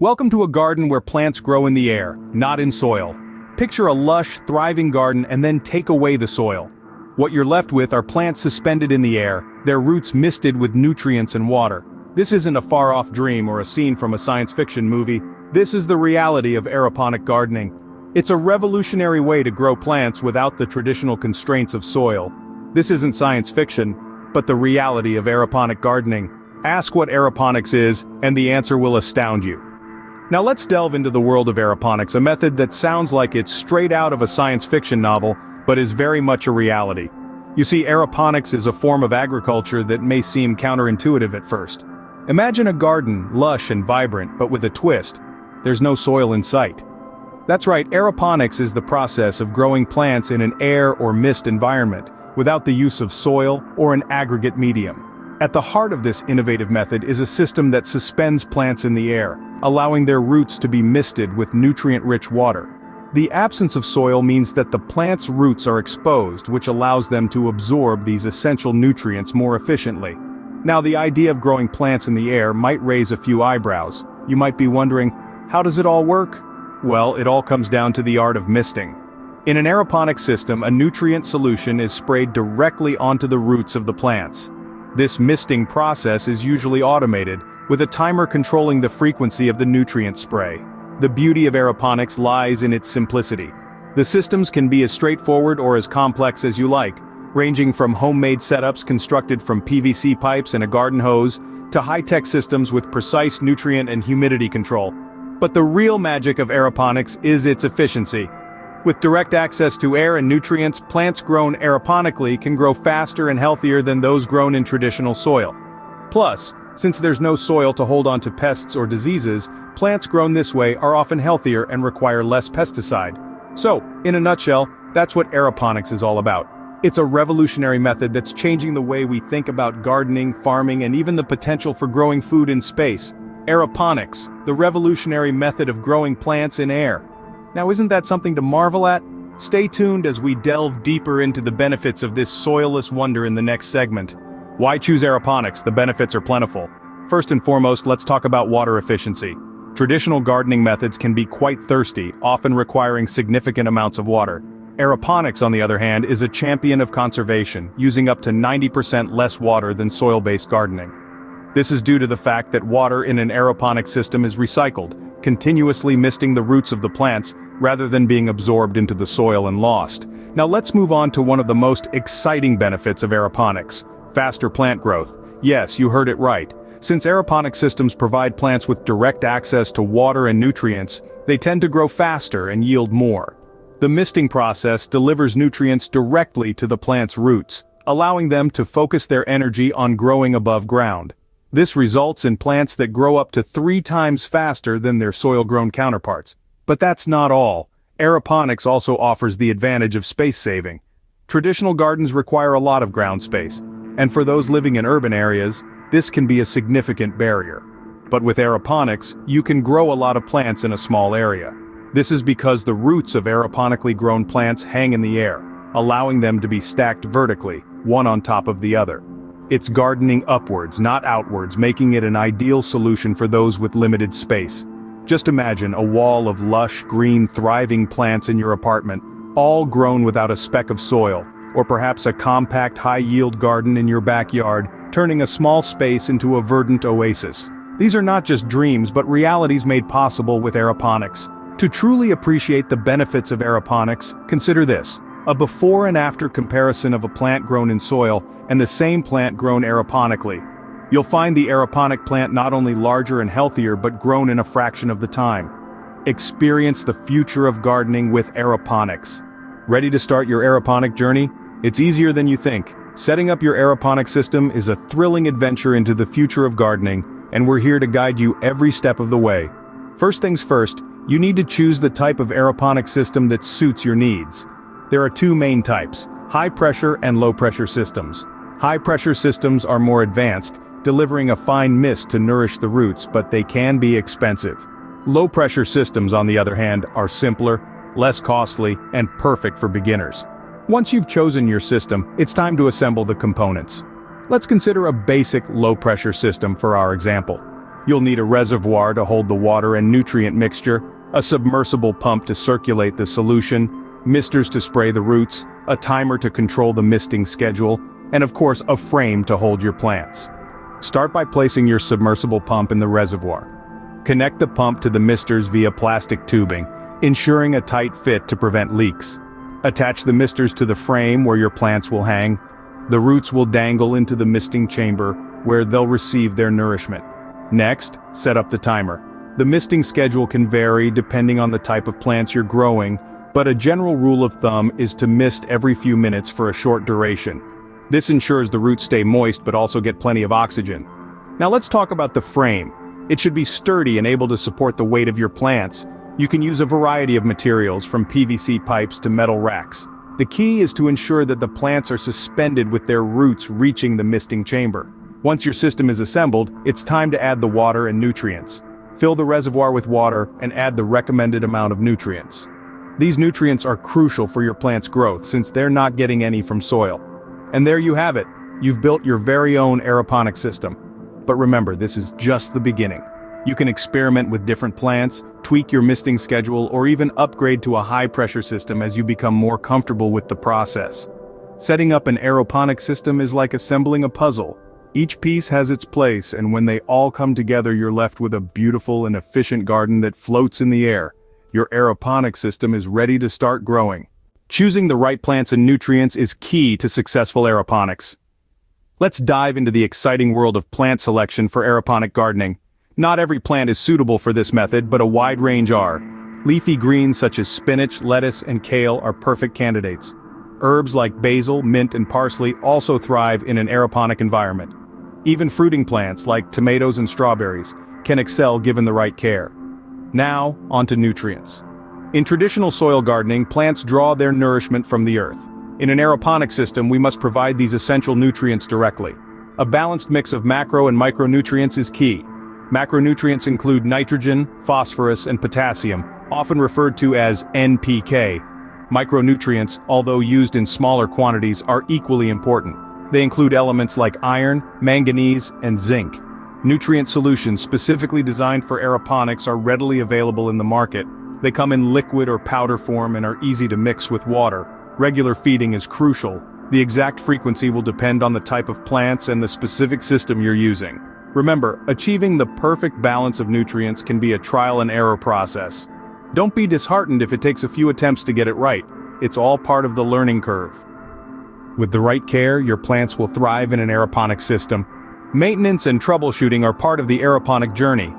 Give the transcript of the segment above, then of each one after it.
Welcome to a garden where plants grow in the air, not in soil. Picture a lush, thriving garden and then take away the soil. What you're left with are plants suspended in the air, their roots misted with nutrients and water. This isn't a far-off dream or a scene from a science fiction movie. This is the reality of aeroponic gardening. It's a revolutionary way to grow plants without the traditional constraints of soil. This isn't science fiction, but the reality of aeroponic gardening. Ask what aeroponics is, and the answer will astound you. Now let's delve into the world of aeroponics, a method that sounds like it's straight out of a science fiction novel, but is very much a reality. You see, aeroponics is a form of agriculture that may seem counterintuitive at first. Imagine a garden, lush and vibrant, but with a twist. There's no soil in sight. That's right, aeroponics is the process of growing plants in an air or mist environment, without the use of soil or an aggregate medium. At the heart of this innovative method is a system that suspends plants in the air, allowing their roots to be misted with nutrient-rich water. The absence of soil means that the plant's roots are exposed, which allows them to absorb these essential nutrients more efficiently. Now, the idea of growing plants in the air might raise a few eyebrows. You might be wondering, how does it all work? Well, it all comes down to the art of misting. In an aeroponic system, a nutrient solution is sprayed directly onto the roots of the plants. This misting process is usually automated, with a timer controlling the frequency of the nutrient spray. The beauty of aeroponics lies in its simplicity. The systems can be as straightforward or as complex as you like, ranging from homemade setups constructed from PVC pipes and a garden hose, to high-tech systems with precise nutrient and humidity control. But the real magic of aeroponics is its efficiency. With direct access to air and nutrients, plants grown aeroponically can grow faster and healthier than those grown in traditional soil. Plus, since there's no soil to hold on to pests or diseases, plants grown this way are often healthier and require less pesticide. So, in a nutshell, that's what aeroponics is all about. It's a revolutionary method that's changing the way we think about gardening, farming, and even the potential for growing food in space. Aeroponics, the revolutionary method of growing plants in air. Now, isn't that something to marvel at? Stay tuned as we delve deeper into the benefits of this soilless wonder in the next segment. Why choose aeroponics? The benefits are plentiful. First and foremost, let's talk about water efficiency. Traditional gardening methods can be quite thirsty, often requiring significant amounts of water. Aeroponics, on the other hand, is a champion of conservation, using up to 90% less water than soil-based gardening. This is due to the fact that water in an aeroponic system is recycled, continuously misting the roots of the plants, rather than being absorbed into the soil and lost. Now let's move on to one of the most exciting benefits of aeroponics: faster plant growth. Yes, you heard it right. Since aeroponic systems provide plants with direct access to water and nutrients, they tend to grow faster and yield more. The misting process delivers nutrients directly to the plant's roots, allowing them to focus their energy on growing above ground. This results in plants that grow up to 3 times faster than their soil-grown counterparts. But that's not all. Aeroponics also offers the advantage of space saving. Traditional gardens require a lot of ground space, and for those living in urban areas, this can be a significant barrier. But with aeroponics, you can grow a lot of plants in a small area. This is because the roots of aeroponically grown plants hang in the air, allowing them to be stacked vertically, one on top of the other. It's gardening upwards, not outwards, making it an ideal solution for those with limited space. Just imagine a wall of lush, green, thriving plants in your apartment, all grown without a speck of soil, or perhaps a compact, high-yield garden in your backyard, turning a small space into a verdant oasis. These are not just dreams, but realities made possible with aeroponics. To truly appreciate the benefits of aeroponics, consider this: a before and after comparison of a plant grown in soil and the same plant grown aeroponically. You'll find the aeroponic plant not only larger and healthier, but grown in a fraction of the time. Experience the future of gardening with aeroponics. Ready to start your aeroponic journey? It's easier than you think. Setting up your aeroponic system is a thrilling adventure into the future of gardening, and we're here to guide you every step of the way. First things first, you need to choose the type of aeroponic system that suits your needs. There are 2 main types: high-pressure and low-pressure systems. High-pressure systems are more advanced, delivering a fine mist to nourish the roots, but they can be expensive. Low-pressure systems, on the other hand, are simpler, less costly, and perfect for beginners. Once you've chosen your system, it's time to assemble the components. Let's consider a basic low-pressure system for our example. You'll need a reservoir to hold the water and nutrient mixture, a submersible pump to circulate the solution, misters to spray the roots, a timer to control the misting schedule, and of course a frame to hold your plants. Start by placing your submersible pump in the reservoir. Connect the pump to the misters via plastic tubing, ensuring a tight fit to prevent leaks. Attach the misters to the frame where your plants will hang. The roots will dangle into the misting chamber, where they'll receive their nourishment. Next, set up the timer. The misting schedule can vary depending on the type of plants you're growing, but a general rule of thumb is to mist every few minutes for a short duration. This ensures the roots stay moist but also get plenty of oxygen. Now let's talk about the frame. It should be sturdy and able to support the weight of your plants. You can use a variety of materials, from PVC pipes to metal racks. The key is to ensure that the plants are suspended with their roots reaching the misting chamber. Once your system is assembled, it's time to add the water and nutrients. Fill the reservoir with water and add the recommended amount of nutrients. These nutrients are crucial for your plant's growth since they're not getting any from soil. And there you have it. You've built your very own aeroponic system. But remember, this is just the beginning. You can experiment with different plants, tweak your misting schedule, or even upgrade to a high-pressure system as you become more comfortable with the process. Setting up an aeroponic system is like assembling a puzzle. Each piece has its place, and when they all come together, you're left with a beautiful and efficient garden that floats in the air. Your aeroponic system is ready to start growing. Choosing the right plants and nutrients is key to successful aeroponics. Let's dive into the exciting world of plant selection for aeroponic gardening. Not every plant is suitable for this method, but a wide range are. Leafy greens such as spinach, lettuce, and kale are perfect candidates. Herbs like basil, mint, and parsley also thrive in an aeroponic environment. Even fruiting plants like tomatoes and strawberries can excel given the right care. Now, onto nutrients. In traditional soil gardening, plants draw their nourishment from the earth. In an aeroponic system, we must provide these essential nutrients directly. A balanced mix of macro and micronutrients is key. Macronutrients include nitrogen, phosphorus, and potassium, often referred to as NPK. Micronutrients, although used in smaller quantities, are equally important. They include elements like iron, manganese, and zinc. Nutrient solutions specifically designed for aeroponics are readily available in the market. They come in liquid or powder form and are easy to mix with water. Regular feeding is crucial. The exact frequency will depend on the type of plants and the specific system you're using. Remember, achieving the perfect balance of nutrients can be a trial and error process. Don't be disheartened if it takes a few attempts to get it right. It's all part of the learning curve. With the right care, your plants will thrive in an aeroponic system. Maintenance and troubleshooting are part of the aeroponic journey.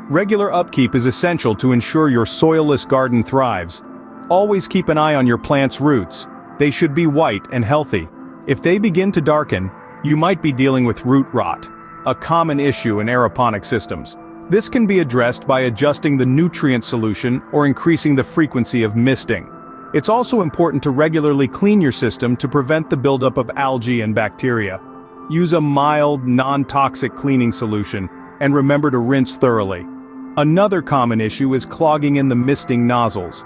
Regular upkeep is essential to ensure your soilless garden thrives. Always keep an eye on your plant's roots. They should be white and healthy. If they begin to darken, you might be dealing with root rot, a common issue in aeroponic systems. This can be addressed by adjusting the nutrient solution or increasing the frequency of misting. It's also important to regularly clean your system to prevent the buildup of algae and bacteria. Use a mild, non-toxic cleaning solution, and remember to rinse thoroughly. Another common issue is clogging in the misting nozzles.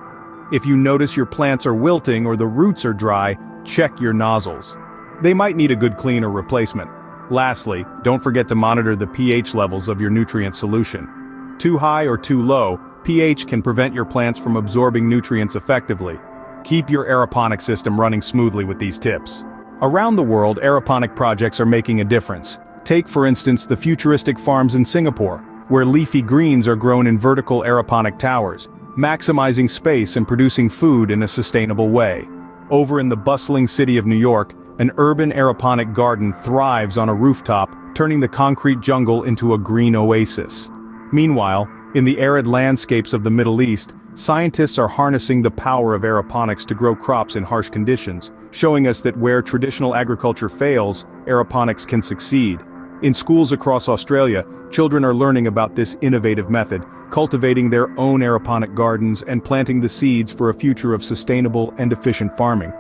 If you notice your plants are wilting or the roots are dry, check your nozzles. They might need a good clean or replacement. Lastly, don't forget to monitor the pH levels of your nutrient solution. Too high or too low, pH can prevent your plants from absorbing nutrients effectively. Keep your aeroponic system running smoothly with these tips. Around the world, aeroponic projects are making a difference. Take, for instance, the futuristic farms in Singapore, where leafy greens are grown in vertical aeroponic towers, maximizing space and producing food in a sustainable way. Over in the bustling city of New York, an urban aeroponic garden thrives on a rooftop, turning the concrete jungle into a green oasis. Meanwhile, in the arid landscapes of the Middle East, scientists are harnessing the power of aeroponics to grow crops in harsh conditions, showing us that where traditional agriculture fails, aeroponics can succeed. In schools across Australia, children are learning about this innovative method, cultivating their own aeroponic gardens and planting the seeds for a future of sustainable and efficient farming.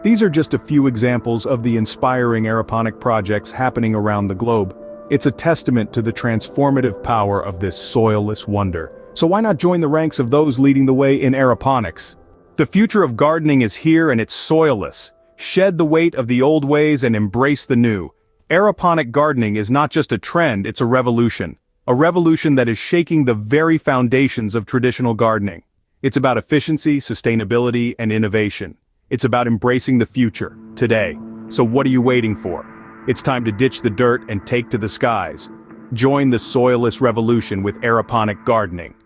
These are just a few examples of the inspiring aeroponic projects happening around the globe. It's a testament to the transformative power of this soilless wonder. So why not join the ranks of those leading the way in aeroponics? The future of gardening is here, and it's soilless. Shed the weight of the old ways and embrace the new. Aeroponic gardening is not just a trend, it's a revolution. A revolution that is shaking the very foundations of traditional gardening. It's about efficiency, sustainability, and innovation. It's about embracing the future, today. So what are you waiting for? It's time to ditch the dirt and take to the skies. Join the soilless revolution with aeroponic gardening.